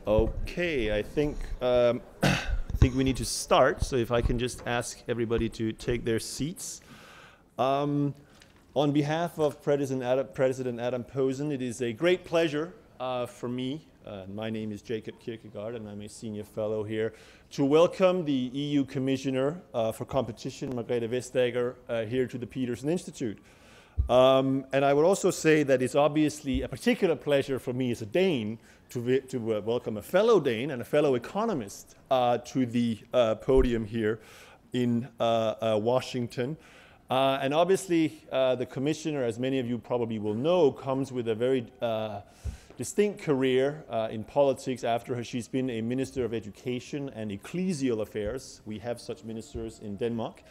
Okay, I think we need to start. So if I can just ask everybody to take their seats. On behalf of President Adam Posen, it is a great pleasure for me. My name is Jacob Kierkegaard, and I'm a senior fellow here to welcome the EU Commissioner for Competition, Margrethe Vestager, here to the Peterson Institute. And I would also say that it's obviously a particular pleasure for me as a Dane to welcome a fellow Dane and a fellow economist to the podium here in Washington. And obviously, the Commissioner, as many of you probably will know, comes with a very distinct career in politics after her. She's been a Minister of Education and Ecclesial Affairs. We have such ministers in Denmark.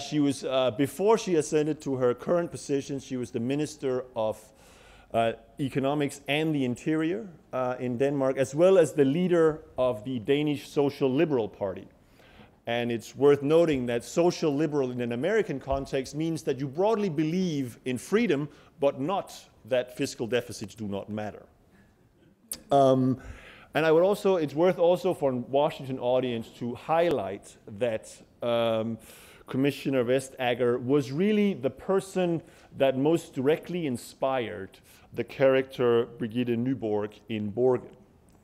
She was, before she ascended to her current position, she was the Minister of Economics and the Interior in Denmark, as well as the leader of the Danish Social Liberal Party. And it's worth noting that social liberal in an American context means that you broadly believe in freedom, but not that fiscal deficits do not matter. And I would also, it's worth also for a Washington audience to highlight that Commissioner Vestager was really the person that most directly inspired the character Birgitte Nyborg in Borgen,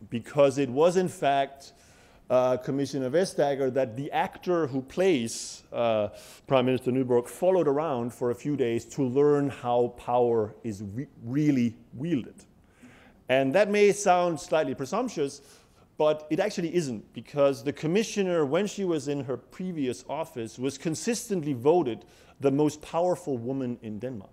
because it was in fact Commissioner Vestager that the actor who plays Prime Minister Nyborg followed around for a few days to learn how power is really wielded. And that may sound slightly presumptuous, but it actually isn't, because the commissioner, when she was in her previous office, was consistently voted the most powerful woman in Denmark,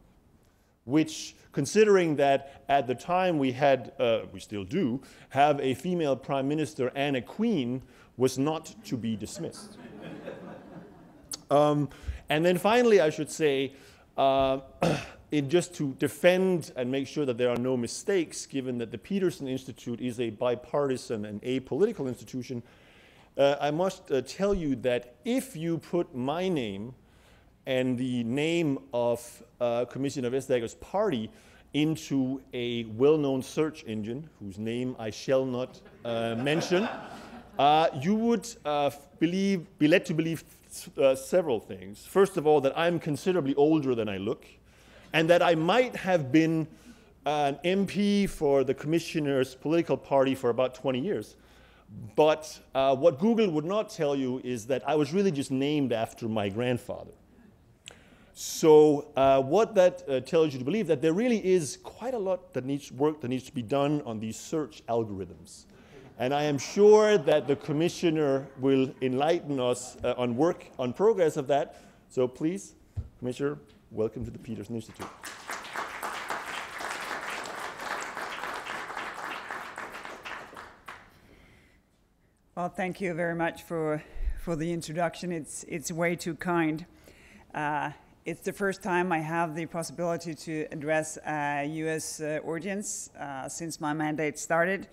which, considering that at the time we had, we still do, have a female prime minister and a queen, was not to be dismissed. And then finally, I should say, just to defend and make sure that there are no mistakes, given that the Peterson Institute is a bipartisan and apolitical institution, I must tell you that if you put my name and the name of Commissioner Vestager's party into a well-known search engine, whose name I shall not mention, you would be led to believe several things. First of all, that I'm considerably older than I look, and that I might have been an MP for the commissioner's political party for about 20 years. But what Google would not tell you is that I was really just named after my grandfather. So what that tells you to believe that there really is quite a lot that work that needs to be done on these search algorithms. And I am sure that the commissioner will enlighten us on progress of that. So please, Commissioner, welcome to the Peterson Institute. Well, thank you very much for the introduction. It's way too kind. It's the first time I have the possibility to address a U.S. audience since my mandate started,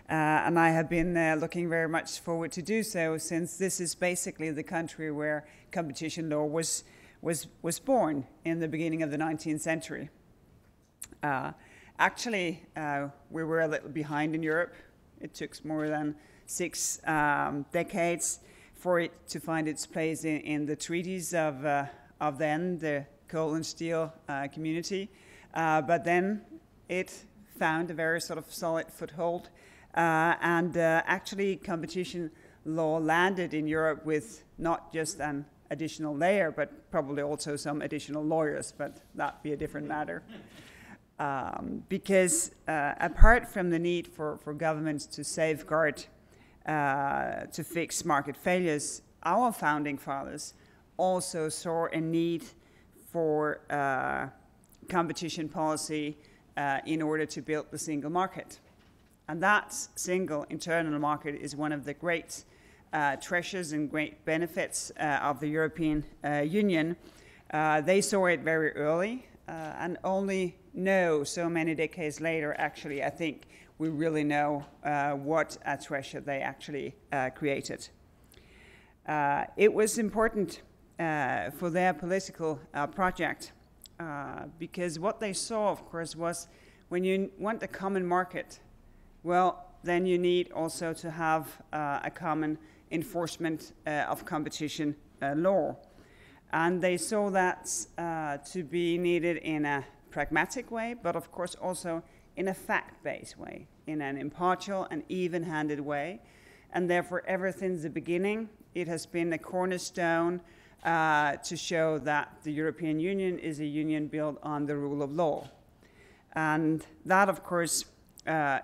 and I have been looking very much forward to do so, since this is basically the country where competition law was born in the beginning of the 19th century. Actually, we were a little behind in Europe. It took more than 6 decades for it to find its place in the treaties of then the coal and steel community. But then it found a very sort of solid foothold. And actually, competition law landed in Europe with not just an additional layer, but probably also some additional lawyers, but that'd be a different matter. Because apart from the need for governments to safeguard, to fix market failures, our founding fathers also saw a need for competition policy in order to build the single market. And that single internal market is one of the great treasures and great benefits of the European Union. They saw it very early, and only now, so many decades later, actually, I think we really know what a treasure they actually created. It was important for their political project because what they saw, of course, was when you want a common market, well, then you need also to have a common enforcement of competition law. And they saw that to be needed in a pragmatic way, but of course also in a fact-based way, in an impartial and even-handed way. And therefore, ever since the beginning, it has been a cornerstone to show that the European Union is a union built on the rule of law. And that, of course,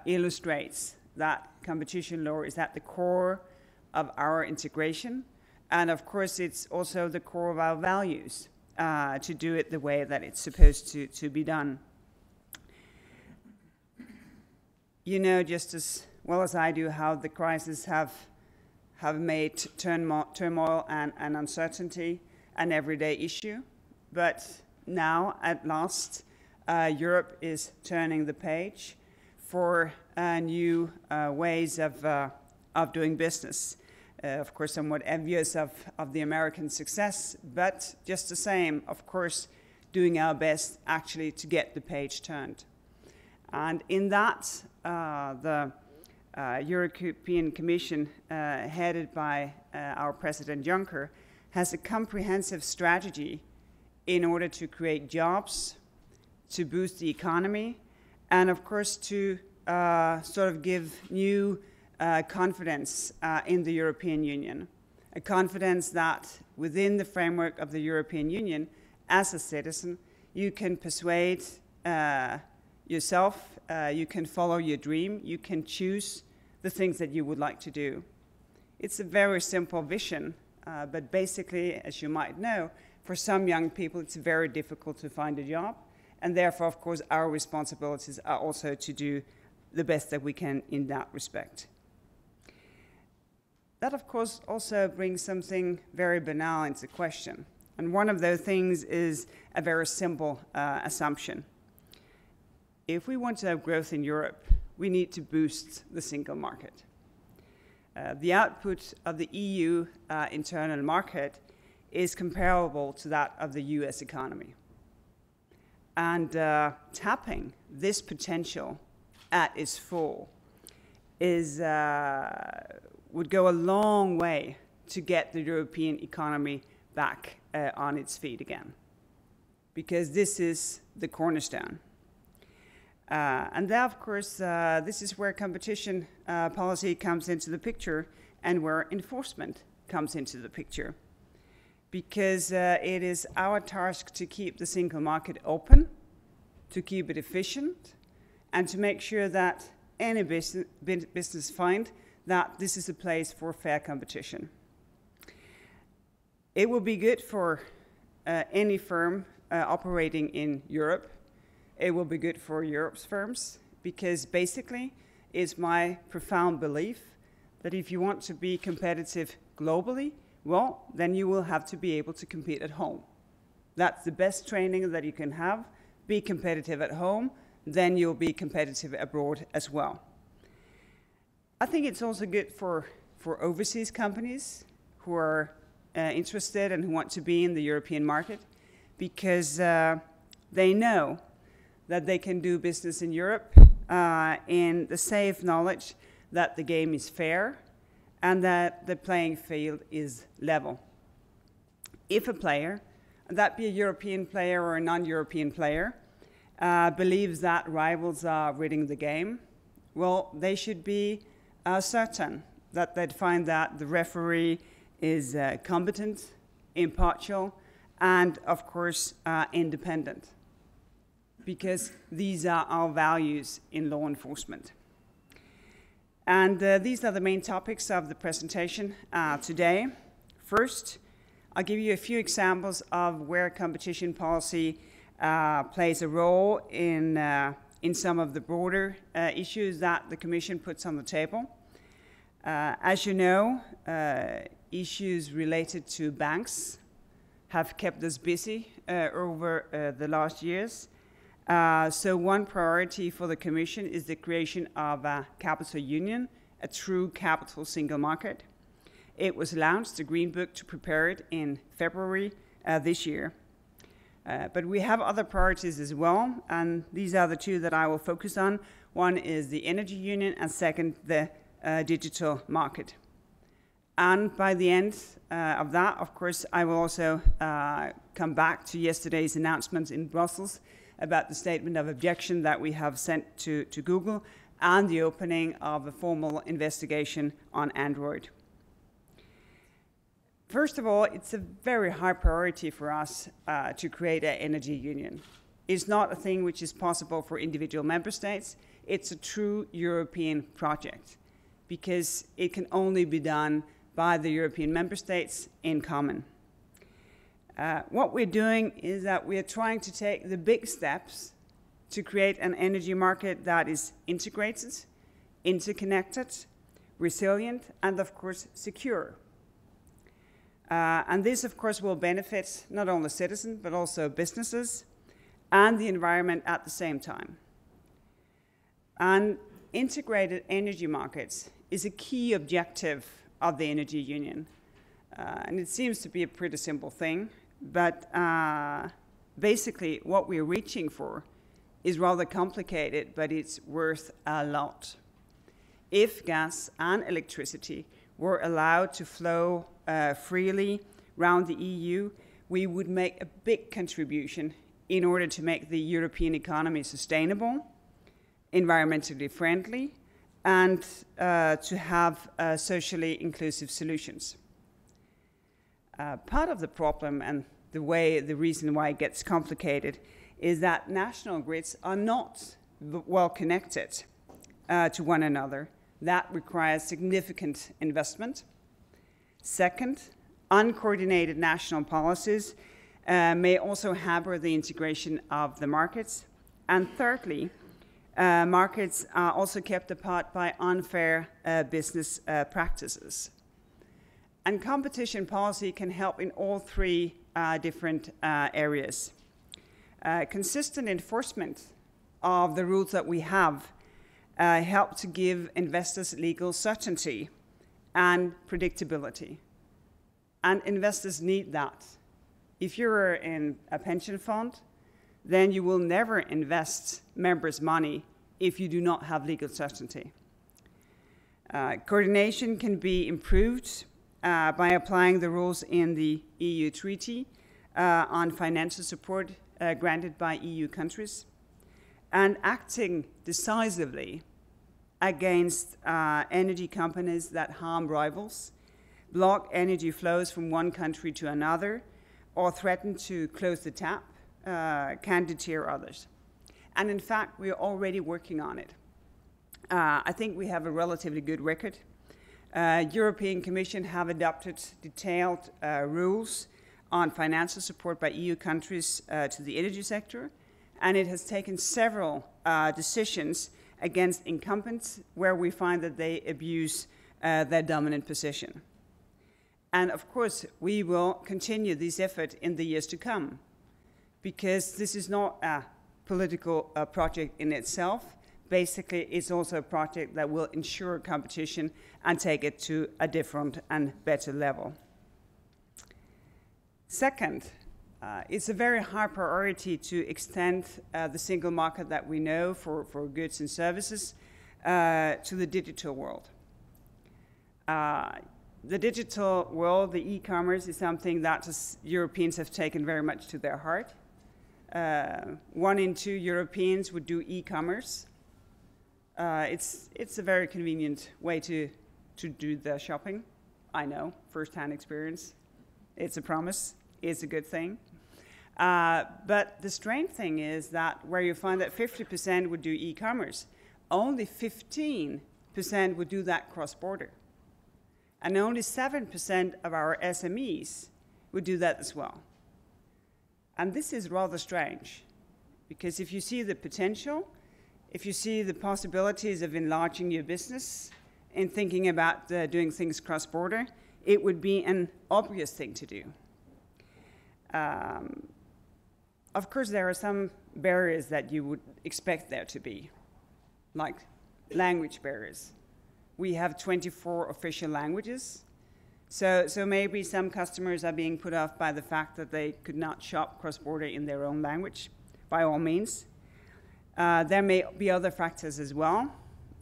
illustrates that competition law is at the core of our integration. And of course, it's also the core of our values to do it the way that it's supposed to be done. You know just as well as I do how the crisis have made turmoil and uncertainty an everyday issue. But now, at last, Europe is turning the page for new ways of doing business. Of course, somewhat envious of the American success, but just the same, of course, doing our best actually to get the page turned. And in that, the European Commission, headed by our President Juncker, has a comprehensive strategy in order to create jobs, to boost the economy, and of course to sort of give new confidence in the European Union. A confidence that within the framework of the European Union, as a citizen, you can persuade yourself, you can follow your dream, you can choose the things that you would like to do. It's a very simple vision, but basically, as you might know, for some young people it's very difficult to find a job, and therefore, of course, our responsibilities are also to do the best that we can in that respect. That, of course, also brings something very banal into question. And one of those things is a very simple assumption. If we want to have growth in Europe, we need to boost the single market. The output of the EU internal market is comparable to that of the US economy. And tapping this potential at its full is would go a long way to get the European economy back on its feet again, because this is the cornerstone. And then, of course, this is where competition policy comes into the picture and where enforcement comes into the picture, because it is our task to keep the single market open, to keep it efficient, and to make sure that any business find that this is a place for fair competition. It will be good for any firm operating in Europe. It will be good for Europe's firms, because basically it's my profound belief that if you want to be competitive globally, well, then you will have to be able to compete at home. That's the best training that you can have. Be competitive at home, then you'll be competitive abroad as well. I think it's also good for overseas companies who are interested and who want to be in the European market, because they know that they can do business in Europe in the safe knowledge that the game is fair and that the playing field is level. If a player, that be a European player or a non-European player, believes that rivals are rigging the game, well, they should be certain that they'd find that the referee is competent, impartial, and of course independent, because these are our values in law enforcement. And these are the main topics of the presentation today. First, I'll give you a few examples of where competition policy plays a role in some of the broader issues that the Commission puts on the table. As you know, issues related to banks have kept us busy over the last years. So one priority for the Commission is the creation of a capital union, a true capital single market. It was launched, the Green Book, to prepare it in February this year. But we have other priorities as well, and these are the two that I will focus on. One is the energy union, and second, the digital market. And by the end of that, of course, I will also come back to yesterday's announcements in Brussels about the statement of objection that we have sent to Google and the opening of a formal investigation on Android. First of all, it's a very high priority for us to create an energy union. It's not a thing which is possible for individual member states. It's a true European project because it can only be done by the European member states in common. What we're doing is that we're trying to take the big steps to create an energy market that is integrated, interconnected, resilient, and of course secure. And this, of course, will benefit not only citizens, but also businesses and the environment at the same time. And integrated energy markets is a key objective of the energy union. And it seems to be a pretty simple thing, but basically what we're reaching for is rather complicated, but it's worth a lot. If gas and electricity were allowed to flow freely around the EU, we would make a big contribution in order to make the European economy sustainable, environmentally friendly, and to have socially inclusive solutions. Part of the problem and the reason why it gets complicated is that national grids are not well connected to one another. That requires significant investment. Second, uncoordinated national policies may also hamper the integration of the markets. And thirdly, markets are also kept apart by unfair business practices. And competition policy can help in all three different areas. Consistent enforcement of the rules that we have help to give investors legal certainty and predictability. And investors need that. If you're in a pension fund, then you will never invest members' money if you do not have legal certainty. Coordination can be improved by applying the rules in the EU Treaty on financial support granted by EU countries, and acting decisively against energy companies that harm rivals, block energy flows from one country to another, or threaten to close the tap can deter others. And in fact, we are already working on it. I think we have a relatively good record. European Commission have adopted detailed rules on financial support by EU countries to the energy sector, and it has taken several decisions against incumbents where we find that they abuse their dominant position. And of course, we will continue this effort in the years to come, because this is not a political project in itself. Basically, it's also a project that will ensure competition and take it to a different and better level. Second, it's a very high priority to extend the single market that we know for goods and services to the digital world. The digital world, the e-commerce, is something that Europeans have taken very much to their heart. 1 in 2 Europeans would do e-commerce. It's a very convenient way to do the shopping. I know, first-hand experience. It's a promise. It's a good thing. But the strange thing is that where you find that 50% would do e-commerce, only 15% would do that cross-border. And only 7% of our SMEs would do that as well. And this is rather strange, because if you see the potential, if you see the possibilities of enlarging your business and thinking about doing things cross-border, it would be an obvious thing to do. Of course, there are some barriers that you would expect there to be, like language barriers. We have 24 official languages. So maybe some customers are being put off by the fact that they could not shop cross-border in their own language, by all means. There may be other factors as well.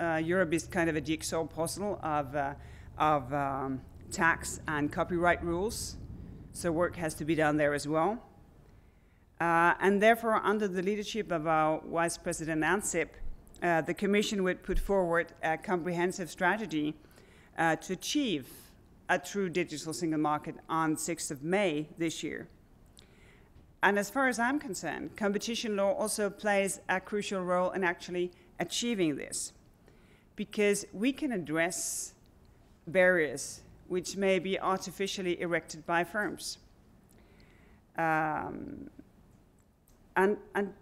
Europe is kind of a jigsaw puzzle of tax and copyright rules, so work has to be done there as well. And therefore, under the leadership of our Vice President Ansip, the Commission would put forward a comprehensive strategy to achieve a true digital single market on 6th of May this year. And as far as I'm concerned, competition law also plays a crucial role in actually achieving this, because we can address barriers which may be artificially erected by firms. And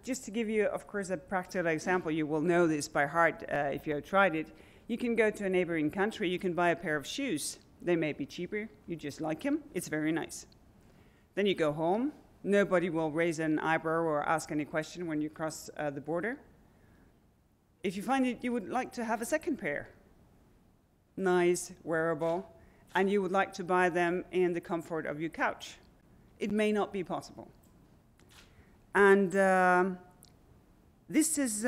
just to give you, of course, a practical example, you will know this by heart if you have tried it. You can go to a neighboring country, you can buy a pair of shoes. They may be cheaper, you just like them, it's very nice. Then you go home, nobody will raise an eyebrow or ask any question when you cross the border. If you find it, you would like to have a second pair, nice, wearable, and you would like to buy them in the comfort of your couch. It may not be possible. And this is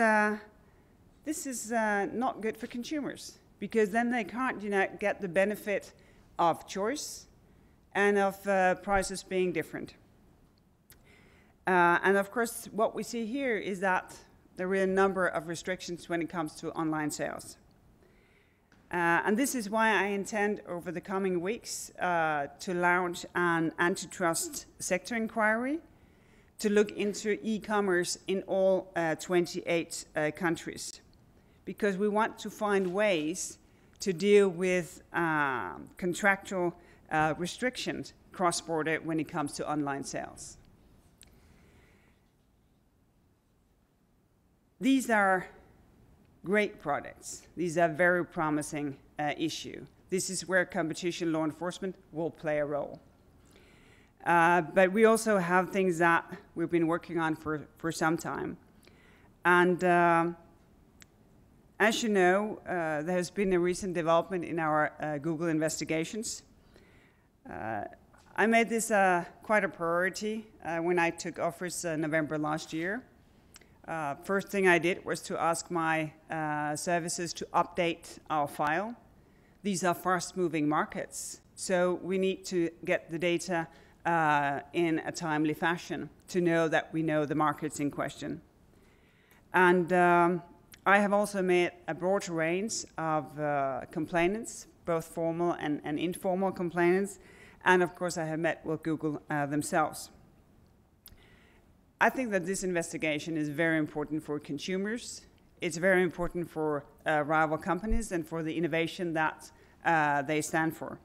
not good for consumers, because then they can't, get the benefit of choice and of prices being different. And of course, what we see here is that there are a number of restrictions when it comes to online sales. And this is why I intend over the coming weeks to launch an antitrust sector inquiry to look into e-commerce in all 28 countries, because we want to find ways to deal with contractual restrictions cross-border when it comes to online sales. These are great products. These are very promising issue. This is where competition law enforcement will play a role. But we also have things that we've been working on for some time. And as you know, there has been a recent development in our Google investigations. I made this quite a priority when I took office November last year. First thing I did was to ask my services to update our file. These are fast-moving markets, so we need to get the data in a timely fashion to know that we know the markets in question. And I have also made a broad range of complainants, both formal and informal complainants, and of course I have met with Google themselves. I think that this investigation is very important for consumers. It's very important for rival companies and for the innovation that they stand for.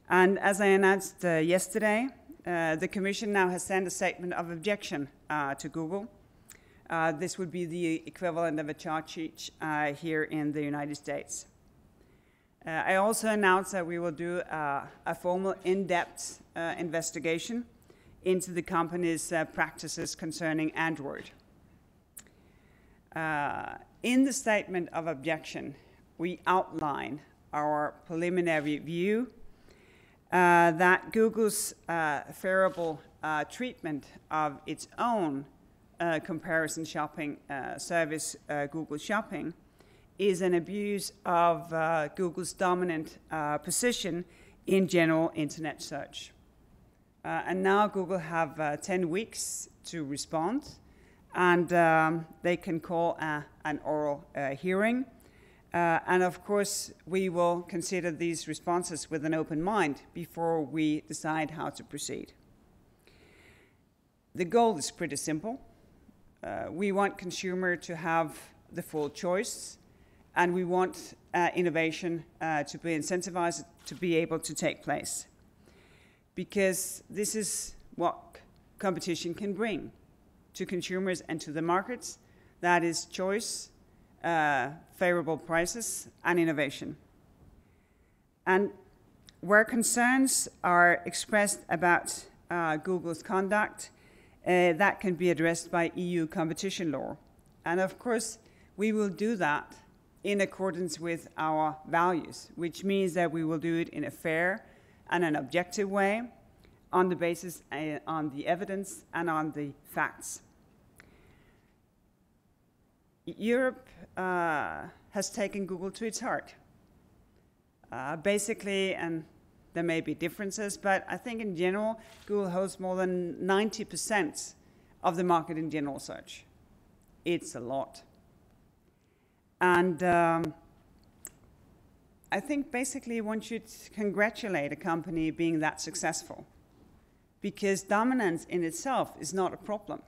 And as I announced yesterday, the Commission now has sent a statement of objection to Google. This would be the equivalent of a charge sheet here in the United States. I also announced that we will do a formal in-depth investigation into the company's practices concerning Android. In the statement of objection, we outline our preliminary view that Google's favorable treatment of its own comparison shopping service, Google Shopping, is an abuse of Google's dominant position in general internet search. And now Google have 10 weeks to respond, and they can call an oral hearing. And of course, we will consider these responses with an open mind before we decide how to proceed. The goal is pretty simple. We want consumer to have the full choice, and we want innovation to be incentivized to be able to take place. Because this is what competition can bring to consumers and to the markets. That is choice, favorable prices, and innovation. And where concerns are expressed about Google's conduct, that can be addressed by EU competition law. And of course, we will do that in accordance with our values, which means that we will do it in a fair and an objective way on the basis on the evidence and on the facts. Europe has taken Google to its heart. Basically, and there may be differences, but I think in general, Google holds more than 90% of the market in general search. It's a lot. And I think basically one should congratulate a company being that successful, because dominance in itself is not a problem,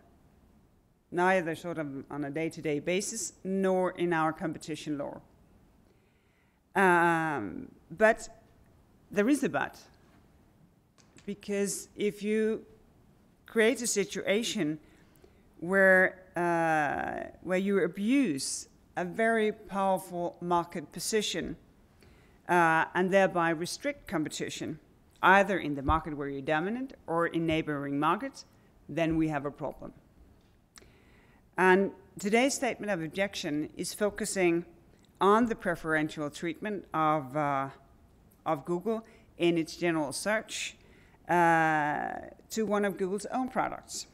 neither sort of on a day-to-day basis, nor in our competition law. But there is a but, because if you create a situation where you abuse a very powerful market position and thereby restrict competition, either in the market where you're dominant or in neighboring markets, then we have a problem. And today's statement of objection is focusing on the preferential treatment of Google in its general search to one of Google's own products.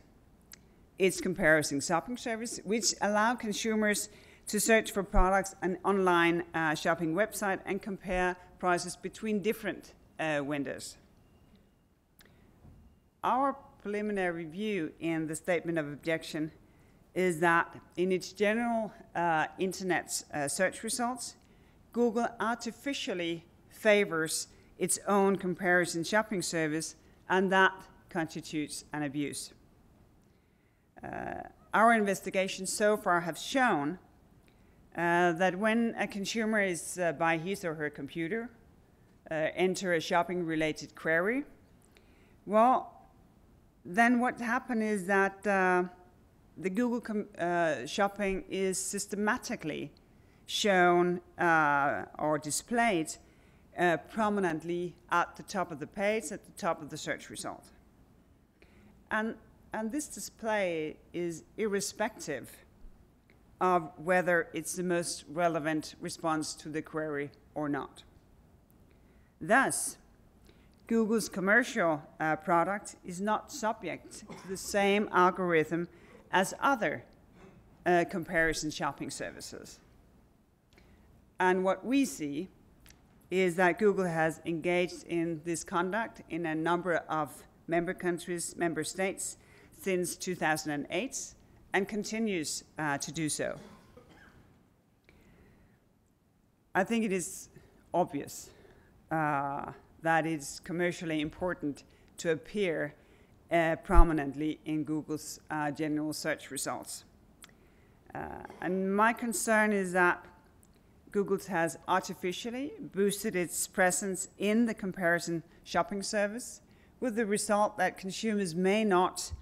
Its comparison shopping service, which allow consumers to search for products on online shopping website and compare prices between different vendors. Our preliminary view in the statement of objection is that in its general internet search results, Google artificially favors its own comparison shopping service, and that constitutes an abuse. Our investigations so far have shown that when a consumer is by his or her computer, enter a shopping-related query, well, then what happened is that the Google shopping is systematically shown or displayed prominently at the top of the page, at the top of the search result. And this display is irrespective of whether it's the most relevant response to the query or not. Thus, Google's commercial product is not subject to the same algorithm as other comparison shopping services. And what we see is that Google has engaged in this conduct in a number of member countries, member states, since 2008, and continues to do so. I think it is obvious that it's commercially important to appear prominently in Google's general search results. And my concern is that Google has artificially boosted its presence in the comparison shopping service, with the result that consumers may not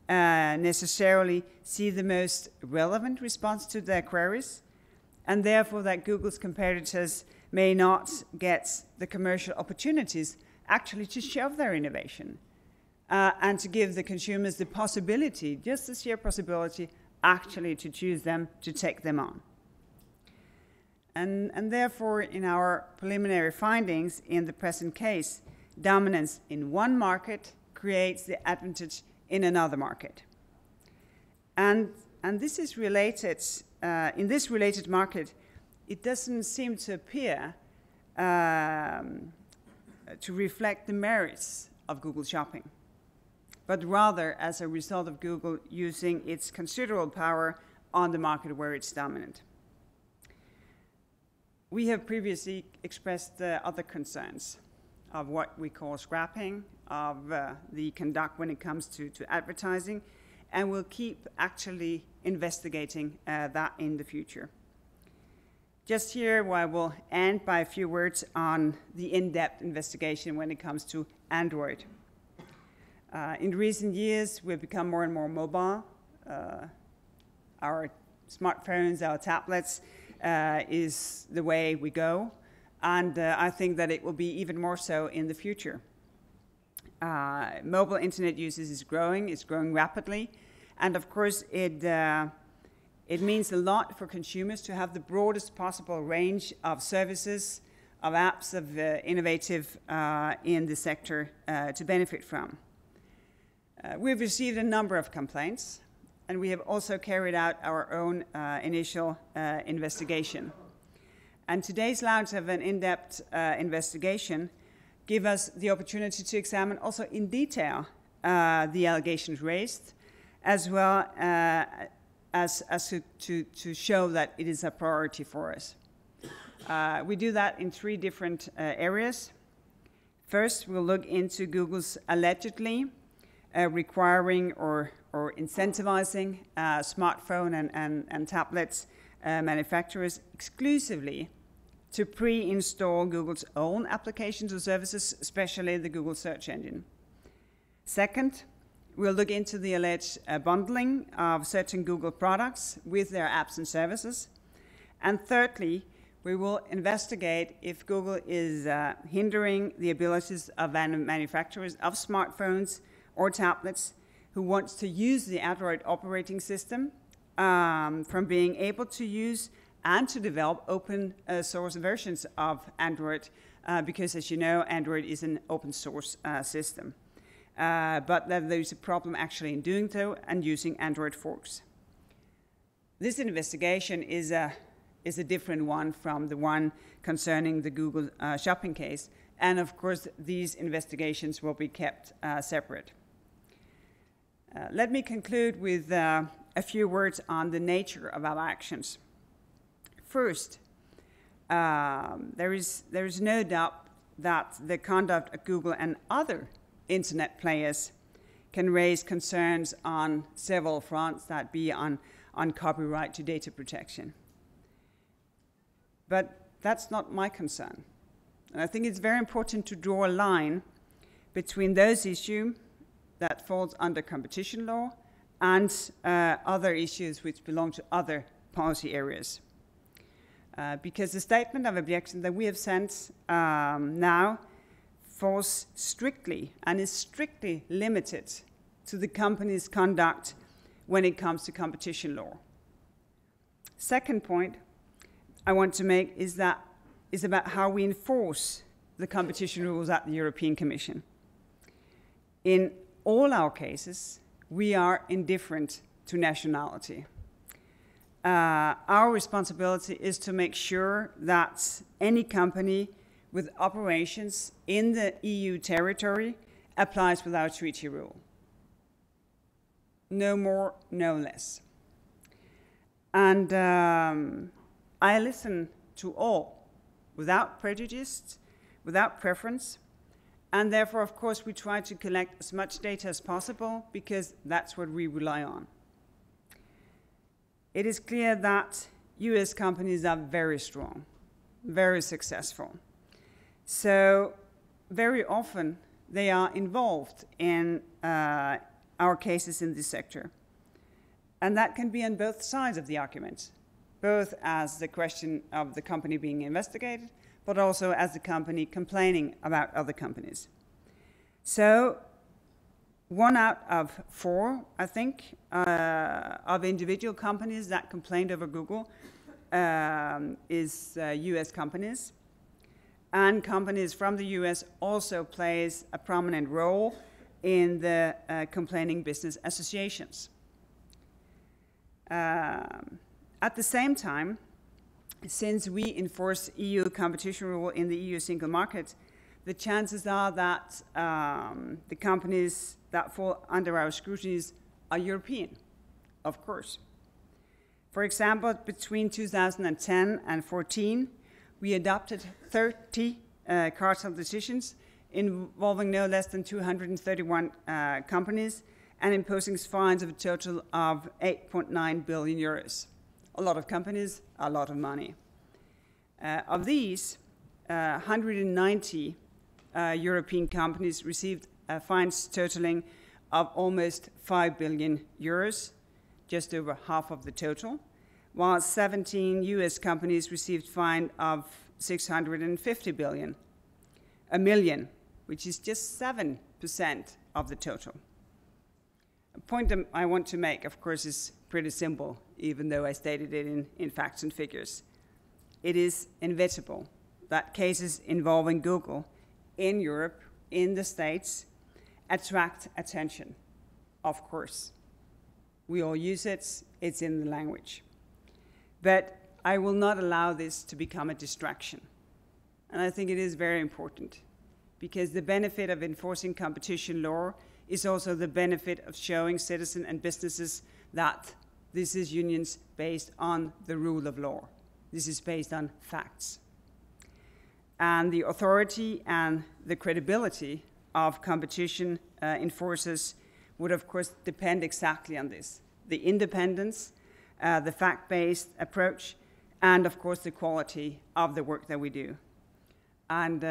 necessarily see the most relevant response to their queries, and therefore that Google's competitors may not get the commercial opportunities actually to show their innovation and to give the consumers the possibility, just the sheer possibility, actually to choose them, to take them on. And therefore, in our preliminary findings in the present case, dominance in one market creates the advantage in another market. And this is related, in this related market, it doesn't seem to appear to reflect the merits of Google Shopping, but rather as a result of Google using its considerable power on the market where it's dominant. We have previously expressed other concerns of what we call scrapping, of the conduct when it comes to advertising, and we'll keep actually investigating that in the future. Just here, I will end by a few words on the in-depth investigation when it comes to Android. In recent years, we've become more and more mobile. Our smartphones, our tablets, is the way we go, and I think that it will be even more so in the future. Mobile internet usage is growing, it's growing rapidly, and of course it means a lot for consumers to have the broadest possible range of services of apps of innovative in the sector to benefit from. We've received a number of complaints, and we have also carried out our own initial investigation. And today's launch of an in-depth investigation give us the opportunity to examine also in detail the allegations raised, as well as to show that it is a priority for us. We do that in three different areas. First, we'll look into Google's allegedly requiring or incentivizing smartphone and tablets manufacturers exclusively to pre-install Google's own applications or services, especially the Google search engine. Second, we'll look into the alleged bundling of certain Google products with their apps and services. And thirdly, we will investigate if Google is hindering the abilities of manufacturers of smartphones or tablets who want to use the Android operating system from being able to use and to develop open source versions of Android, because as you know, Android is an open source system. But that there's a problem actually in doing so and using Android forks. This investigation is a different one from the one concerning the Google shopping case, and of course these investigations will be kept separate. Let me conclude with a few words on the nature of our actions. First, there is no doubt that the conduct of Google and other internet players can raise concerns on several fronts, that be on copyright to data protection. But that's not my concern. And I think it's very important to draw a line between those issues that falls under competition law and other issues which belong to other policy areas. Because the statement of objection that we have sent now falls strictly and is strictly limited to the company's conduct when it comes to competition law. Second point I want to make is about how we enforce the competition rules at the European Commission. In all our cases, we are indifferent to nationality. Our responsibility is to make sure that any company with operations in the EU territory applies with our treaty rule. No more, no less. And I listen to all, without prejudice, without preference, and therefore, of course, we try to collect as much data as possible because that's what we rely on. It is clear that US companies are very strong, very successful. So very often they are involved in our cases in this sector. And that can be on both sides of the argument, both as the question of the company being investigated, but also as the company complaining about other companies. So 1 out of 4, I think, of individual companies that complained over Google is US companies. And companies from the US also plays a prominent role in the complaining business associations. At the same time, since we enforce EU competition rule in the EU single market, the chances are that the companies that fall under our scrutinies are European, of course. For example, between 2010 and 2014, we adopted 30 cartel decisions involving no less than 231 companies and imposing fines of a total of 8.9 billion euros. A lot of companies, a lot of money. Of these, 190 European companies received fines totaling of almost 5 billion euros, just over half of the total, while 17 US companies received fine of 650 million, which is just 7% of the total. A point that I want to make, of course, is pretty simple, even though I stated it in facts and figures. It is inevitable that cases involving Google in Europe, in the States, attract attention, of course. We all use it, it's in the language. But I will not allow this to become a distraction. And I think it is very important, because the benefit of enforcing competition law is also the benefit of showing citizens and businesses that this is unions based on the rule of law. This is based on facts. And the authority and the credibility of competition enforcers would, of course, depend exactly on this. The independence, the fact-based approach, and, of course, the quality of the work that we do. And,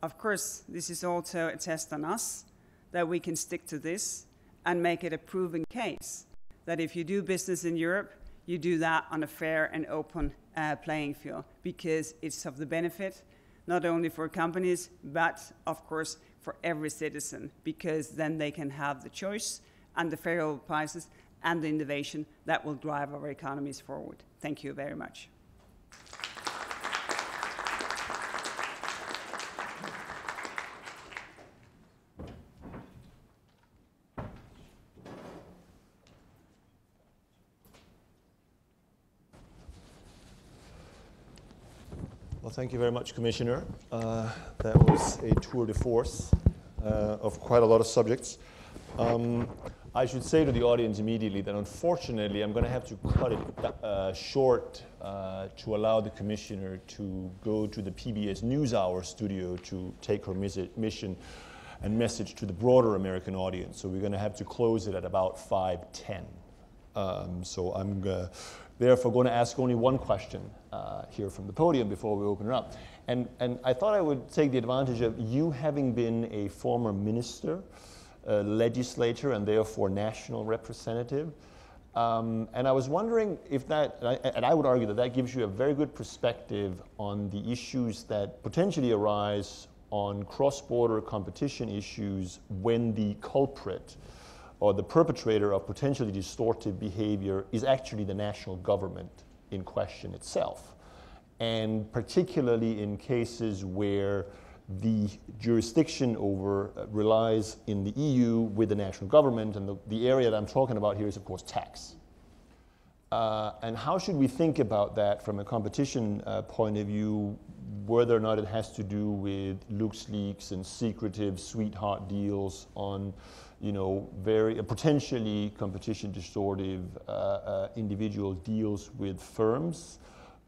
of course, this is also a test on us, that we can stick to this and make it a proven case, that if you do business in Europe, you do that on a fair and open playing field, because it's of the benefit, not only for companies, but, of course, for every citizen, because then they can have the choice and the fair prices and the innovation that will drive our economies forward. Thank you very much. Well, thank you very much, Commissioner. That was a tour de force of quite a lot of subjects. I should say to the audience immediately that unfortunately I'm going to have to cut it short to allow the Commissioner to go to the PBS NewsHour studio to take her mission and message to the broader American audience. So we're going to have to close it at about 5:10. So I'm therefore going to ask only one question here from the podium before we open it up. And I thought I would take the advantage of you having been a former minister, legislator, and therefore national representative. And I was wondering if that, and I would argue that that gives you a very good perspective on the issues that potentially arise on cross-border competition issues when the culprit or the perpetrator of potentially distortive behavior is actually the national government in question itself. And particularly in cases where the jurisdiction over relies in the EU with the national government, and the area that I'm talking about here is, of course, tax. And how should we think about that from a competition point of view, whether or not it has to do with LuxLeaks and secretive sweetheart deals on, you know, very potentially competition distortive individual deals with firms,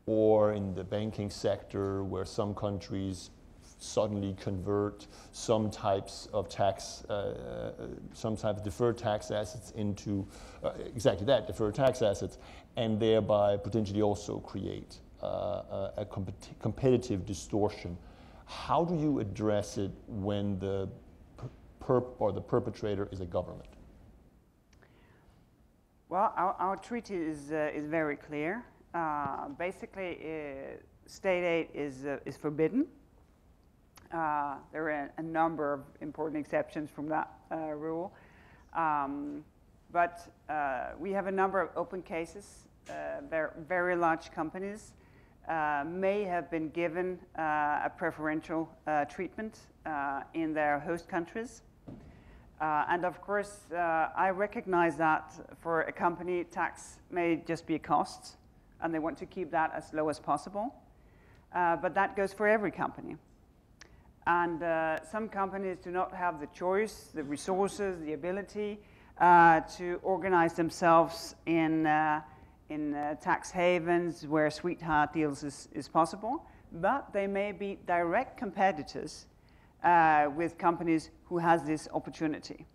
or in the banking sector where some countries suddenly convert some types of tax, some type of deferred tax assets into exactly that, deferred tax assets, and thereby potentially also create a competitive distortion. How do you address it when the the perpetrator is a government? Well, our treaty is very clear. Basically, state aid is forbidden. There are a number of important exceptions from that rule. But we have a number of open cases. Very large companies may have been given a preferential treatment in their host countries. And of course, I recognize that for a company, tax may just be a cost, and they want to keep that as low as possible. But that goes for every company. And some companies do not have the choice, the resources, the ability to organize themselves in tax havens where sweetheart deals is possible, but they may be direct competitors with companies who has this opportunity.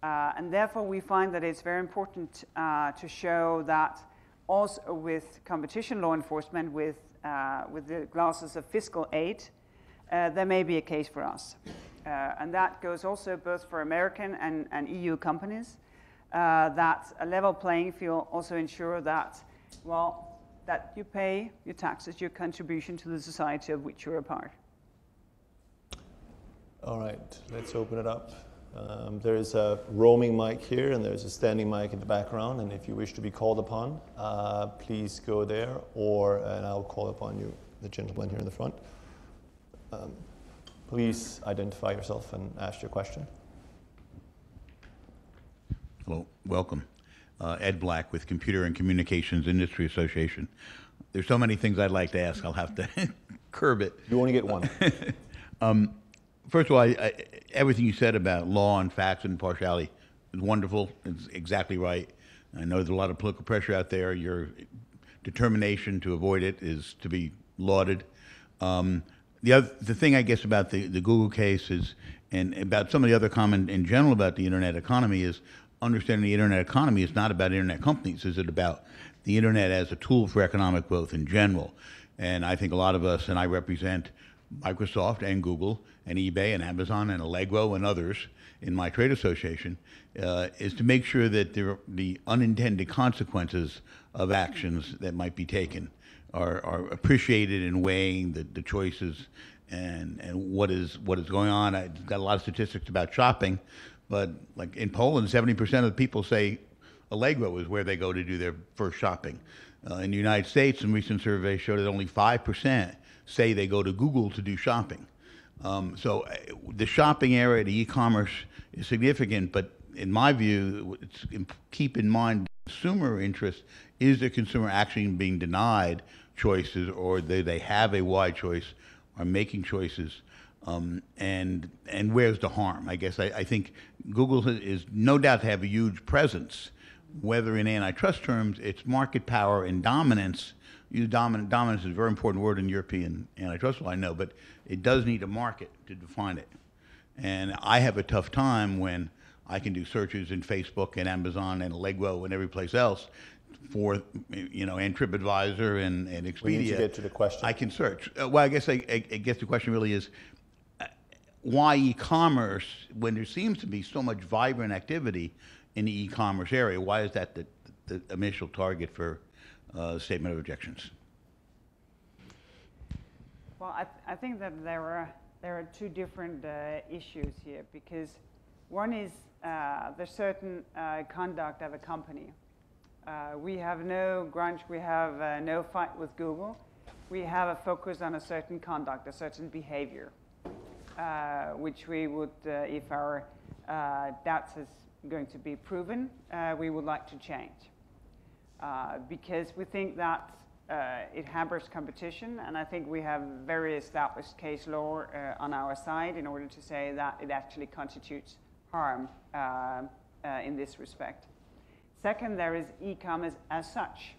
And therefore we find that it's very important to show that also with competition law enforcement, with the glasses of fiscal aid, there may be a case for us. And that goes also both for American and EU companies, that a level playing field also ensure that, well, that you pay your taxes, your contribution to the society of which you're a part. All right, let's open it up. There is a roaming mic here, and there's a standing mic in the background, and if you wish to be called upon, please go there, and I'll call upon you. the gentleman here in the front. Please identify yourself and ask your question. Hello, welcome. Ed Black with Computer and Communications Industry Association. There's so many things I'd like to ask, I'll have to curb it. You only get one. First of all, everything you said about law and facts and impartiality is wonderful. It's exactly right. I know there's a lot of political pressure out there. Your determination to avoid it is to be lauded. The thing I guess about the Google case is, and about some of the other comment in general about the internet economy, is understanding the internet economy is not about internet companies. Is it about the internet as a tool for economic growth in general? And I think a lot of us, and I represent Microsoft and Google and eBay and Amazon and Allegro and others in my trade association, is to make sure that the unintended consequences of actions that might be taken are appreciated in weighing the choices and what is going on. I've got a lot of statistics about shopping, but like in Poland, 70% of the people say Allegro is where they go to do their first shopping. In the United States, some recent surveys show that only 5% say they go to Google to do shopping. So the shopping area, the e-commerce is significant, but in my view, keep in mind consumer interest. Is the consumer actually being denied choices, or do they have a wide choice, are making choices? And where's the harm? I guess I think Google is no doubt to have a huge presence, whether in antitrust terms, it's market power and dominance. Dominance is a very important word in European antitrust law, I know, but it does need a market to define it. And I have a tough time when I can do searches in Facebook and Amazon and Allegro and every place else for, and TripAdvisor and Expedia. We need to get to the question. I can search. Well, I guess the question really is, why e-commerce, when there seems to be so much vibrant activity in the e-commerce area? Why is that the initial target for statement of objections? Well, I think that there are two different issues here, because one is the certain conduct of a company. We have no grudge, we have no fight with Google. We have a focus on a certain conduct, a certain behavior, which we would, if our doubts is going to be proven, we would like to change. Because we think that it hampers competition, and I think we have very established case law on our side in order to say that it actually constitutes harm in this respect. Second, there is e-commerce as such,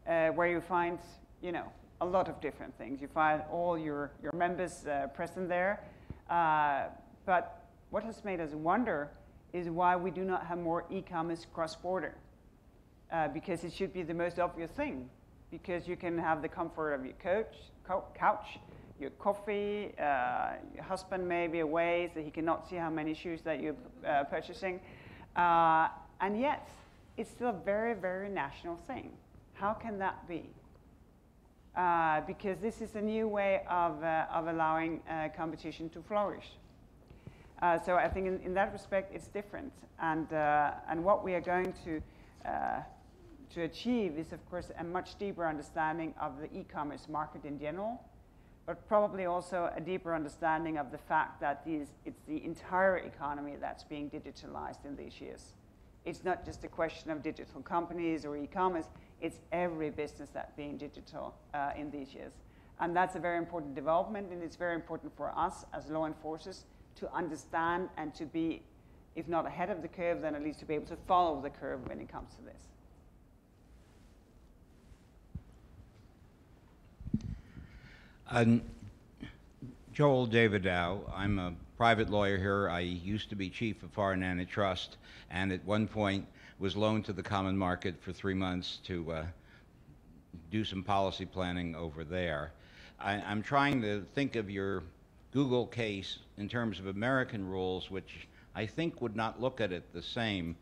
where you find, a lot of different things. You find all your members present there, but what has made us wonder is why we do not have more e-commerce cross-border. Because it should be the most obvious thing, because you can have the comfort of your couch, your coffee, your husband may be away, so he cannot see how many shoes that you're purchasing. And yet, it's still a very, very national thing. How can that be? Because this is a new way of allowing competition to flourish. So I think in that respect, it's different. And what we are going to achieve is, of course, a much deeper understanding of the e-commerce market in general, but probably also a deeper understanding of the fact that it's the entire economy that's being digitalized in these years. It's not just a question of digital companies or e-commerce, it's every business that's being digital in these years. And that's a very important development, and it's very important for us as law enforcers to understand and to be, if not ahead of the curve, then at least to be able to follow the curve when it comes to this. Joel Davidow. I'm a private lawyer here. I used to be chief of foreign antitrust, and at one point was loaned to the common market for 3 months to do some policy planning over there. I'm trying to think of your Google case in terms of American rules, which I think would not look at it the same.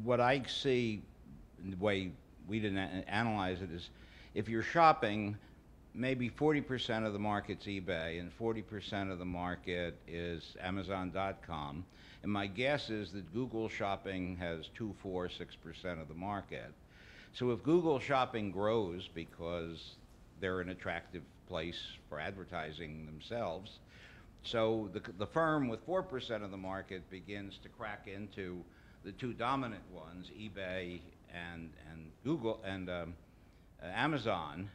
What I see, the way we didn't analyze it, is if you're shopping, maybe 40% of the market's eBay and 40% of the market is Amazon.com. And my guess is that Google shopping has 2, 4, 6% of the market. So if Google shopping grows because they're an attractive place for advertising themselves. So the firm with 4% of the market begins to crack into the two dominant ones, eBay and Google and Amazon,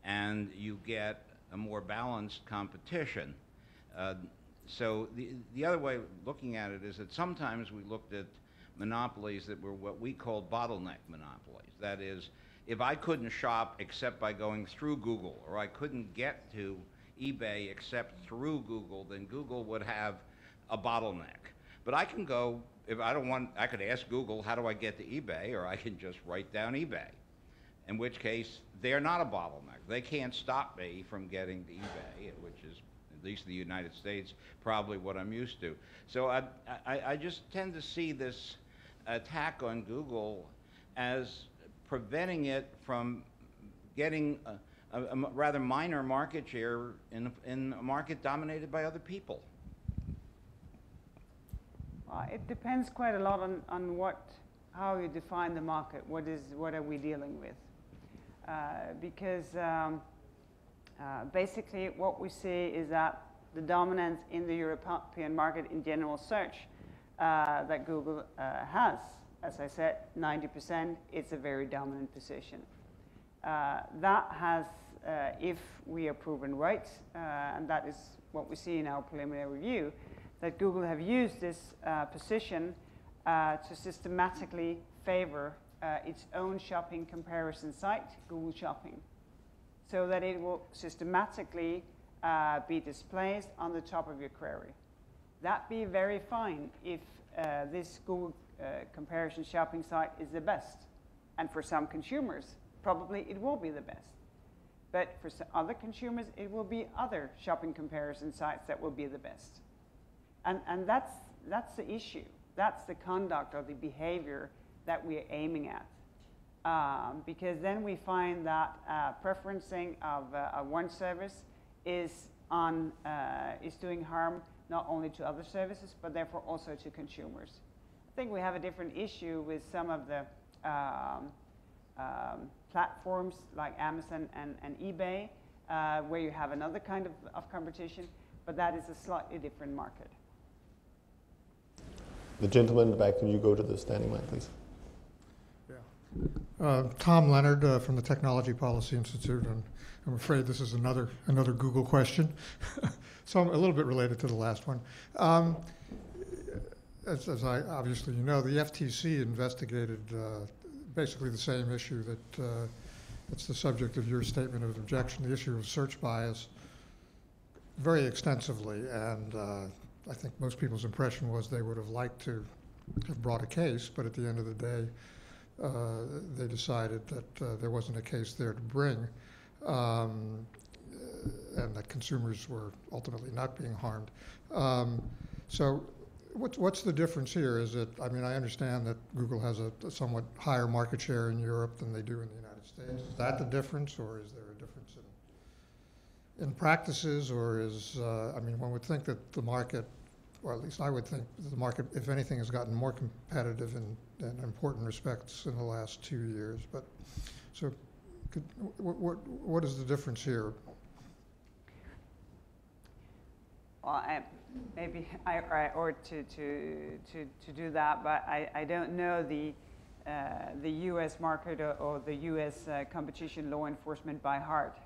and you get a more balanced competition. So the other way of looking at it is that sometimes we looked at monopolies that were what we called bottleneck monopolies. That is, if I couldn't shop except by going through Google, or I couldn't get to eBay except through Google, then Google would have a bottleneck. But I can go, if I don't want, I could ask Google, how do I get to eBay? Or I can just write down eBay, in which case they're not a bottleneck. They can't stop me from getting to eBay, which is, at least in the United States, probably what I'm used to. So I just tend to see this attack on Google as preventing it from getting a rather minor market share in a market dominated by other people. It depends quite a lot on how you define the market. What are we dealing with? Because basically what we see is that the dominance in the European market in general search that Google has, as I said, 90%, it's a very dominant position. That has, if we are proven right, and that is what we see in our preliminary review, that Google have used this position to systematically favor its own shopping comparison site, Google Shopping, so that it will systematically be displayed on the top of your query. That'd be very fine if this Google comparison shopping site is the best. And for some consumers, probably it will be the best. But for some other consumers, it will be other shopping comparison sites that will be the best. And that's the issue. That's the conduct or the behavior that we're aiming at. Because then we find that preferencing of one service is doing harm not only to other services, but therefore also to consumers. I think we have a different issue with some of the platforms like Amazon and eBay, where you have another kind of competition, but that is a slightly different market. The gentleman in the back, can you go to the standing mic, please? Yeah. Tom Leonard from the Technology Policy Institute, and I'm afraid this is another Google question, so I'm a little bit related to the last one. As I obviously you know, the FTC investigated basically the same issue that it's the subject of your statement of objection, the issue of search bias, very extensively, and I think most people's impression was they would have liked to have brought a case, but at the end of the day, they decided that there wasn't a case there to bring, and that consumers were ultimately not being harmed. So what's the difference here? Is it, I mean, I understand that Google has a somewhat higher market share in Europe than they do in the United States. Is that the difference, or is there a difference in practices, or is, I mean, one would think that the market, or at least I would think that the market, if anything, has gotten more competitive in important respects in the last 2 years. But so, what is the difference here? Well, maybe I ought to do that, but I don't know the U.S. market or the U.S. competition law enforcement by heart.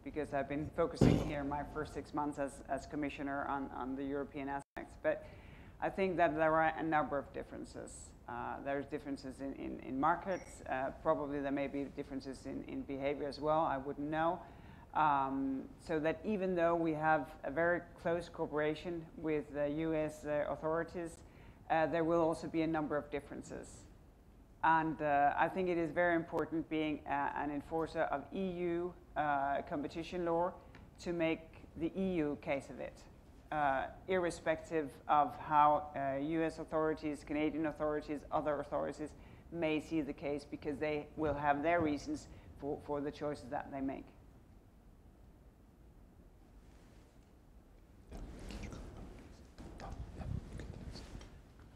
Because I've been focusing here my first 6 months as commissioner on the European aspects. But I think that there are a number of differences. There's differences in markets. Probably there may be differences in behavior as well. I wouldn't know. So that even though we have a very close cooperation with the U.S. authorities, there will also be a number of differences. And I think it is very important, being an enforcer of EU competition law, to make the EU case of it, irrespective of how US authorities, Canadian authorities, other authorities may see the case, because they will have their reasons for the choices that they make.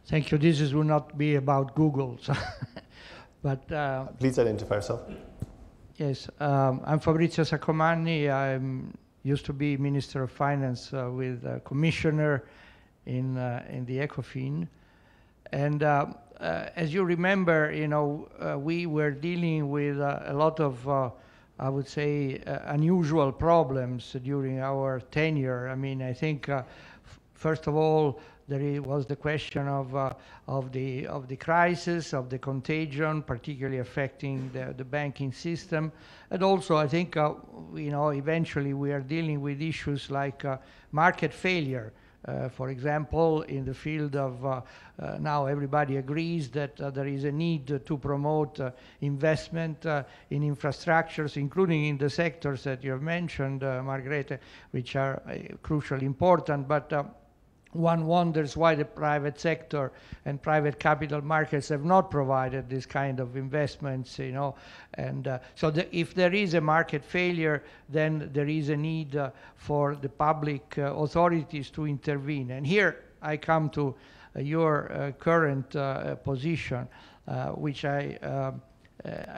Thank you. Will not be about Google, so but please identify yourself. Yes, I'm Fabrizio Saccomanni. I used to be Minister of Finance with Commissioner in the ECOFIN. And as you remember, we were dealing with a lot of, I would say, unusual problems during our tenure. I mean, I think, first of all, there was the question of the crisis, of the contagion, particularly affecting the banking system. And also, I think, eventually we are dealing with issues like market failure. For example, in the field of now everybody agrees that there is a need to promote investment in infrastructures, including in the sectors that you have mentioned, Margrethe, which are crucially important. But one wonders why the private sector and private capital markets have not provided this kind of investments, and so if there is a market failure, then there is a need for the public authorities to intervene. And here I come to your current position, which I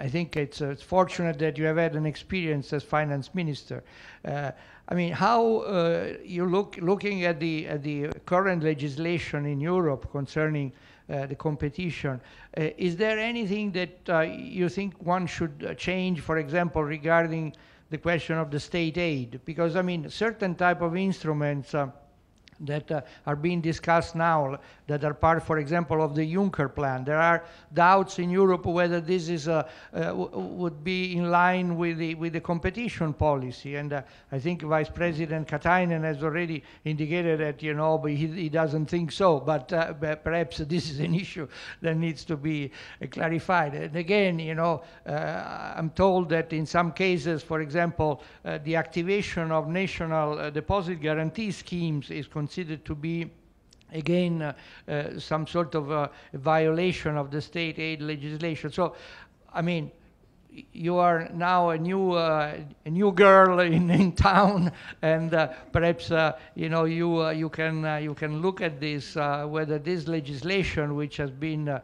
think it's fortunate that you have had an experience as finance minister. I mean, how you looking at the current legislation in Europe concerning the competition, is there anything that you think one should change, for example, regarding the question of the state aid? Because, I mean, certain type of instruments that are being discussed now, that are part, for example, of the Juncker plan. There are doubts in Europe whether this is would be in line with the competition policy. And I think Vice President Katainen has already indicated that, but he doesn't think so. But perhaps this is an issue that needs to be clarified. And again, I'm told that in some cases, for example, the activation of national deposit guarantee schemes is considered to be, again, some sort of violation of the state aid legislation. So, I mean, you are now a new girl in town, and perhaps you can look at this, whether this legislation, which has been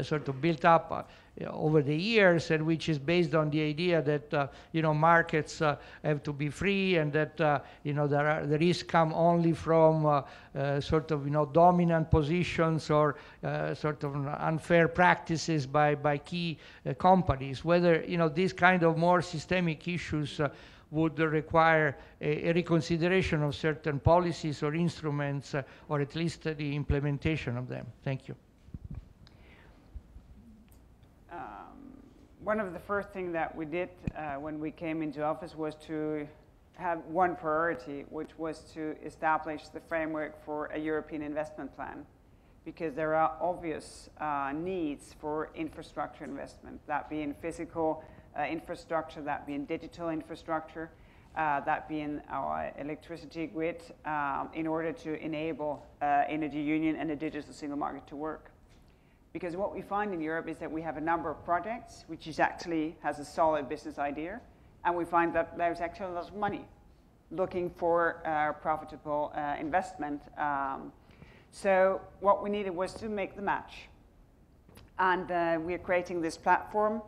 sort of built up over the years, and which is based on the idea that markets have to be free, and that the risks come only from sort of dominant positions or sort of unfair practices by key companies. Whether these kind of more systemic issues would require a reconsideration of certain policies or instruments, or at least the implementation of them. Thank you. One of the first things that we did when we came into office was to have one priority, which was to establish the framework for a European investment plan, because there are obvious needs for infrastructure investment, that being physical infrastructure, that being digital infrastructure, that being our electricity grid, in order to enable energy union and a digital single market to work. Because what we find in Europe is that we have a number of projects which is actually has a solid business idea, and we find that there's actually a lot of money looking for profitable investment. So what we needed was to make the match. And we are creating this platform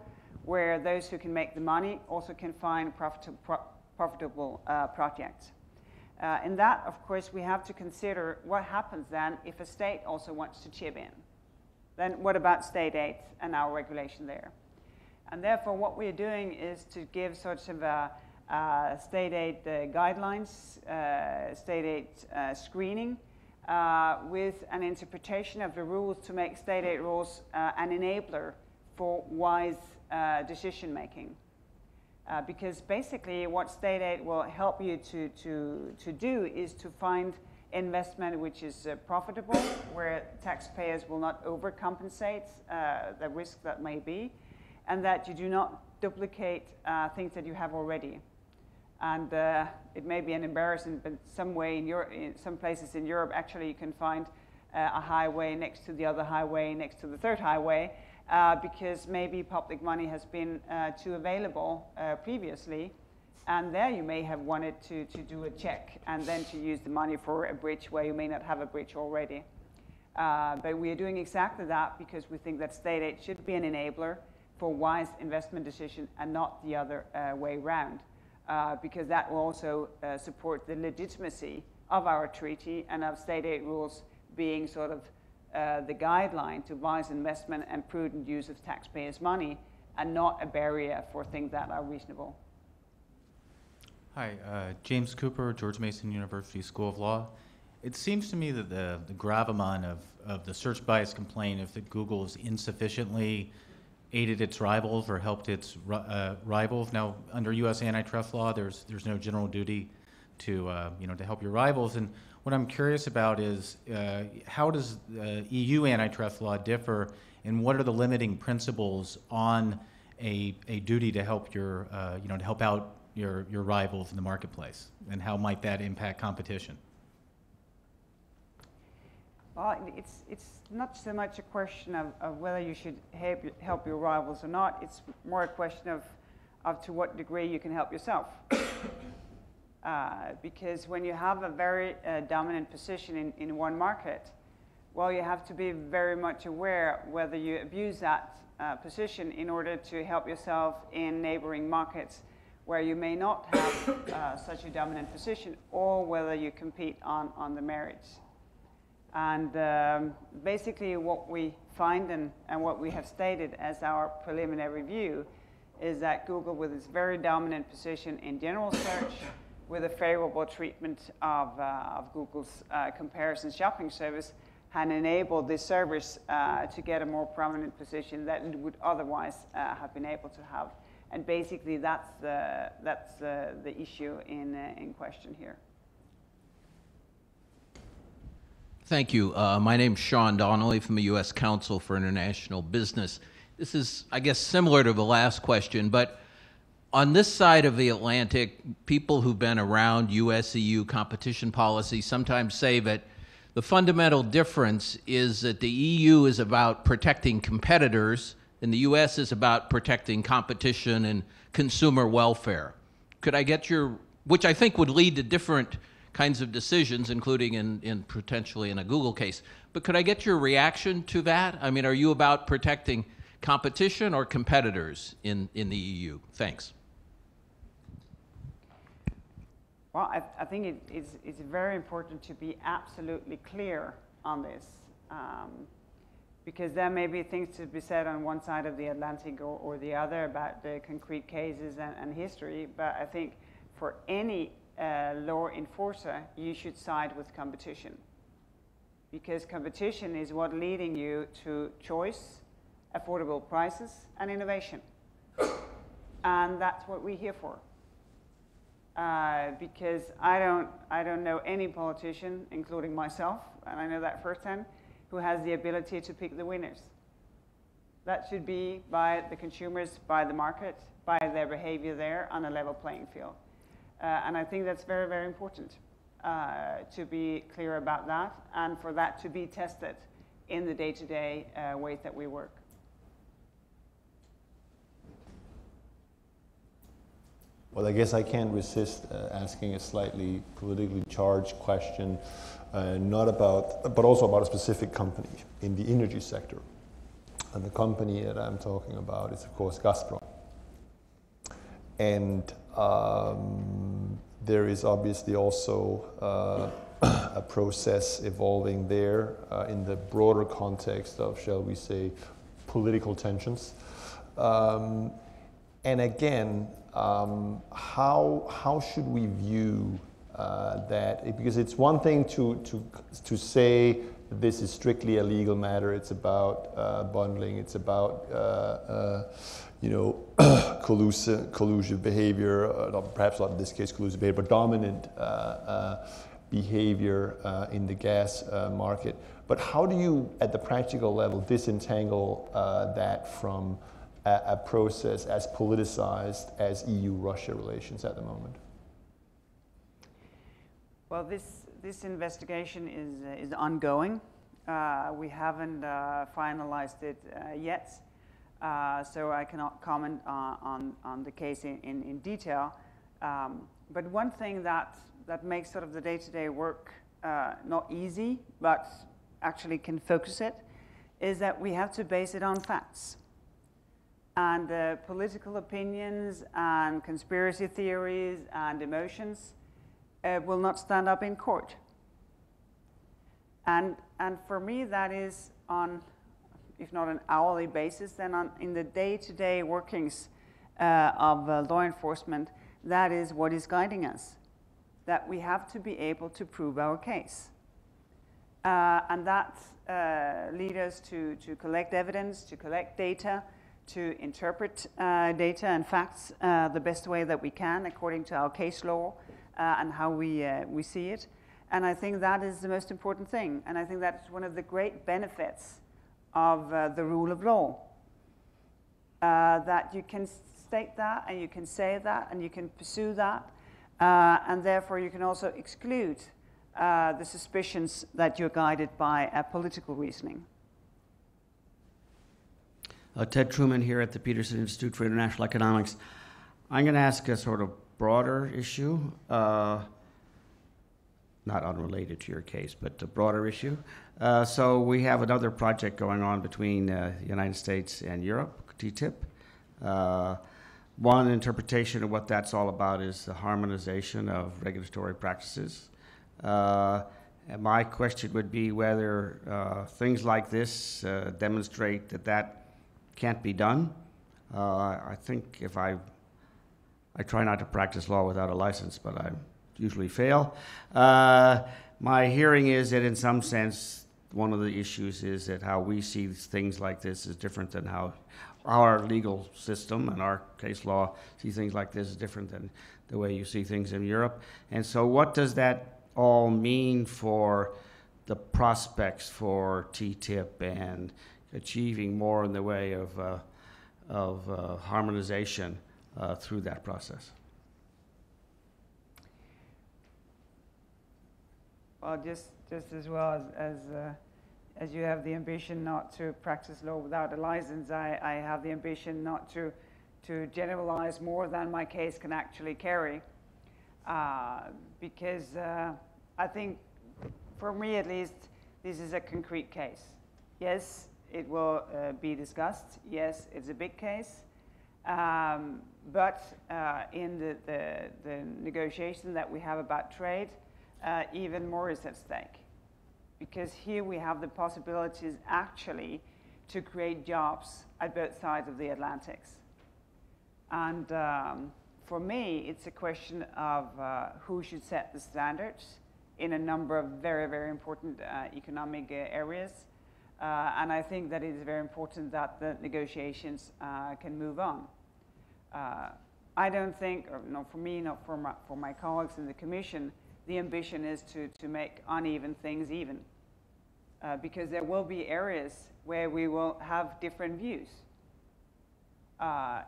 where those who can make the money also can find profitable projects. In that, of course, we have to consider what happens then if a state also wants to chip in. Then what about state aid and our regulation there? And therefore, what we're doing is to give sort of a state aid guidelines, state aid screening, with an interpretation of the rules to make state aid rules an enabler for wise decision making. Because basically what state aid will help you to do is to find investment which is profitable, where taxpayers will not overcompensate the risk that may be, and that you do not duplicate things that you have already. And it may be an embarrassment, but in some places in Europe, actually you can find a highway next to the other highway, next to the third highway, because maybe public money has been too available previously. And there you may have wanted to do a check and then to use the money for a bridge where you may not have a bridge already. But we are doing exactly that because we think that state aid should be an enabler, for wise investment decision and not the other way around, because that will also support the legitimacy of our treaty and of state aid rules being sort of the guideline to wise investment and prudent use of taxpayers' money, and not a barrier for things that are reasonable. Hi, James Cooper, George Mason University School of Law. It seems to me that the gravamen of the search bias complaint is that Google has insufficiently aided its rivals or helped its rivals. Now, under U.S. antitrust law, there's no general duty to to help your rivals. And what I'm curious about is how does EU antitrust law differ, and what are the limiting principles on a duty to help your to help out your rivals in the marketplace, and how might that impact competition? Well, it's not so much a question of whether you should help your rivals or not. It's more a question of to what degree you can help yourself. Because when you have a very dominant position in one market, well, you have to be very much aware whether you abuse that position in order to help yourself in neighboring markets where you may not have such a dominant position, or whether you compete on the merits. And basically what we find and what we have stated as our preliminary view is that Google, with its very dominant position in general search, with a favorable treatment of Google's comparison shopping service, had enabled this service to get a more prominent position that it would otherwise have been able to have. And basically that's the issue in question here. Thank you. My name's Sean Donnelly from the U.S. Council for International Business. This is, I guess, similar to the last question, but on this side of the Atlantic, people who've been around U.S.-EU competition policy sometimes say that the fundamental difference is that the EU is about protecting competitors and the U.S. is about protecting competition and consumer welfare. Could I get your, which I think would lead to different kinds of decisions, including in potentially in a Google case. But could I get your reaction to that? I mean, are you about protecting competition or competitors in the EU? Thanks. Well, I think it's very important to be absolutely clear on this, because there may be things to be said on one side of the Atlantic or the other about the concrete cases and history, but I think for any law enforcer, you should side with competition, because competition is what leading you to choice, affordable prices, and innovation. And that's what we're here for. Because I don't know any politician, including myself, and I know that firsthand, who has the ability to pick the winners. That should be by the consumers, by the market, by their behavior there on a level playing field. And I think that's very, very important to be clear about that, and for that to be tested in the day-to-day ways that we work. Well, I guess I can't resist asking a slightly politically charged question, not about, but also about a specific company in the energy sector. And the company that I'm talking about is, of course, Gazprom. And there is obviously also a process evolving there in the broader context of, shall we say, political tensions. And again, how should we view that? Because it's one thing to say this is strictly a legal matter. It's about bundling. It's about collusive behavior. Perhaps not in this case collusive behavior, but dominant behavior in the gas market. But how do you, at the practical level, disentangle that from a process as politicized as EU-Russia relations at the moment? Well, this investigation is ongoing. We haven't finalized it yet, so I cannot comment on the case in detail. But one thing that makes sort of the day-to-day work not easy, but actually can focus it, is that we have to base it on facts. and political opinions and conspiracy theories and emotions will not stand up in court. And for me, that is on, if not an hourly basis, then in the day-to-day workings of law enforcement, that is what is guiding us, that we have to be able to prove our case. And that leads us to collect evidence, to collect data, to interpret data and facts the best way that we can according to our case law and how we see it. And I think that is the most important thing. And I think that's one of the great benefits of the rule of law, that you can state that and you can say that and you can pursue that, and therefore you can also exclude the suspicions that you're guided by political reasoning. Ted Truman here at the Peterson Institute for International Economics. I'm going to ask a sort of broader issue, not unrelated to your case, but a broader issue. So we have another project going on between the United States and Europe, TTIP. One interpretation of what that's all about is the harmonization of regulatory practices. And my question would be whether things like this demonstrate that can't be done. I think if I try not to practice law without a license, but I usually fail. My hearing is that in some sense, one of the issues is that how we see things like this is different than how our legal system and our case law see things like this is different than the way you see things in Europe. And so what does that all mean for the prospects for TTIP and achieving more in the way of harmonization through that process? Well, just as well as you have the ambition not to practice law without a license, I have the ambition not to generalize more than my case can actually carry, because I think, for me at least, this is a concrete case. Yes, it will be discussed. Yes, it's a big case. But in the negotiation that we have about trade, even more is at stake. Because here we have the possibilities actually to create jobs at both sides of the Atlantics. And for me, it's a question of who should set the standards in a number of very, very important economic areas. And I think that it is very important that the negotiations can move on. I don't think, or not for me, not for my colleagues in the Commission, the ambition is to make uneven things even. Because there will be areas where we will have different views.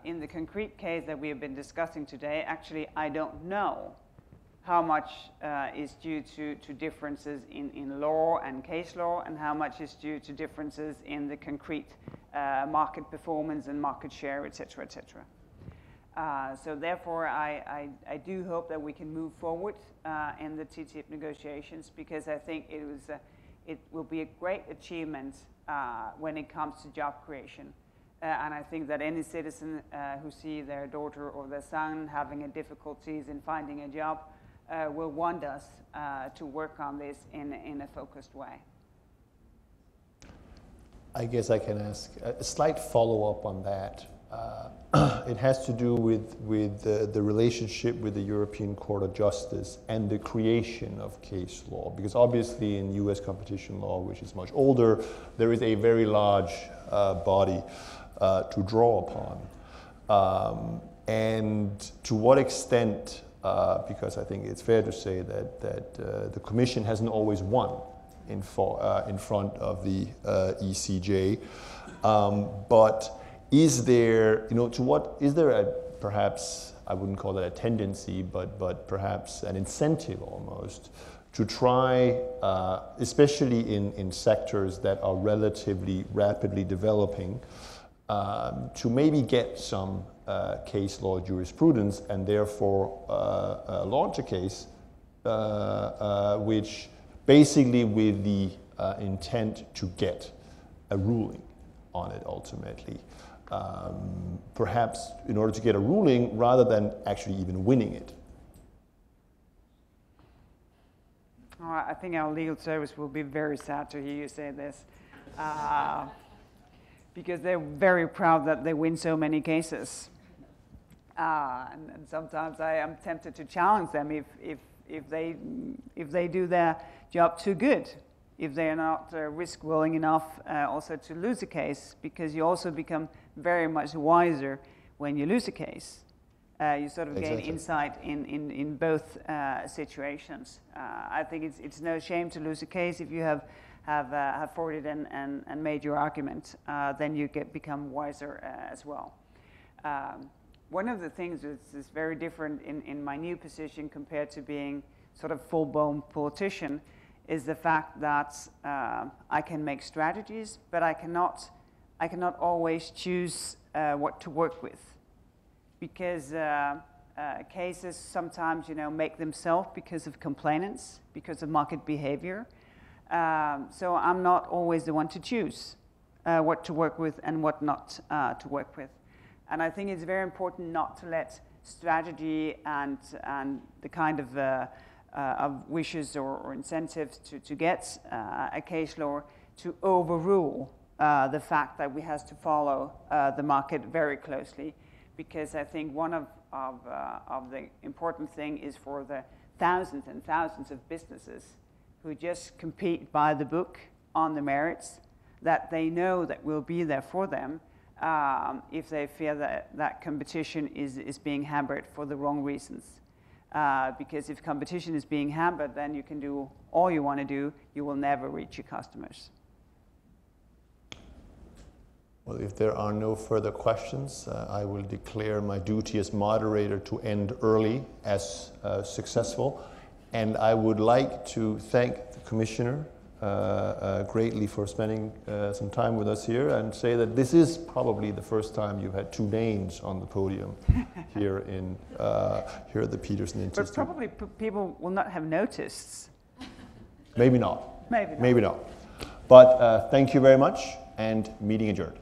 In the concrete case that we have been discussing today, actually I don't know how much is due to differences in law and case law, and how much is due to differences in the concrete market performance and market share, et cetera, et cetera. So therefore, I do hope that we can move forward in the TTIP negotiations, because I think it will be a great achievement when it comes to job creation. And I think that any citizen who see their daughter or their son having difficulties in finding a job will want us to work on this in a focused way. I guess I can ask a slight follow-up on that. It has to do with the relationship with the European Court of Justice and the creation of case law. Because obviously in US competition law, which is much older, there is a very large body to draw upon. And to what extent, because I think it's fair to say that the Commission hasn't always won in front of the ECJ, but is there, is there perhaps, I wouldn't call it a tendency, but perhaps an incentive almost to try, especially in sectors that are relatively rapidly developing, to maybe get some case law jurisprudence and therefore launch a case which basically with the intent to get a ruling on it ultimately. perhaps in order to get a ruling rather than actually even winning it? I think our legal service will be very sad to hear you say this, because they're very proud that they win so many cases. And sometimes I am tempted to challenge them if they do their job too good, if they are not risk willing enough also to lose a case, because you also become very much wiser when you lose a case. You sort of gain insight in both situations. I think it's no shame to lose a case if you have fought it and made your argument. Then you become wiser as well. One of the things that's is very different in my new position compared to being sort of full-blown politician is the fact that I can make strategies, but I cannot always choose what to work with. Because cases sometimes, make themselves because of complainants, because of market behavior. So I'm not always the one to choose what to work with and what not to work with. And I think it's very important not to let strategy and the kind of wishes or incentives to get a case law to overrule the fact that we have to follow the market very closely. Because I think one of the important thing is for the thousands and thousands of businesses who just compete by the book on the merits, that they know that we'll be there for them if they fear that competition is being hampered for the wrong reasons. Because if competition is being hampered, then you can do all you want to do, you will never reach your customers. Well, if there are no further questions, I will declare my duty as moderator to end early as successful. And I would like to thank the Commissioner greatly for spending some time with us here, and say that this is probably the first time you've had two Danes on the podium here at the Peterson Institute. But probably people will not have noticed. Maybe not. Maybe not. Maybe not. But thank you very much, and meeting adjourned.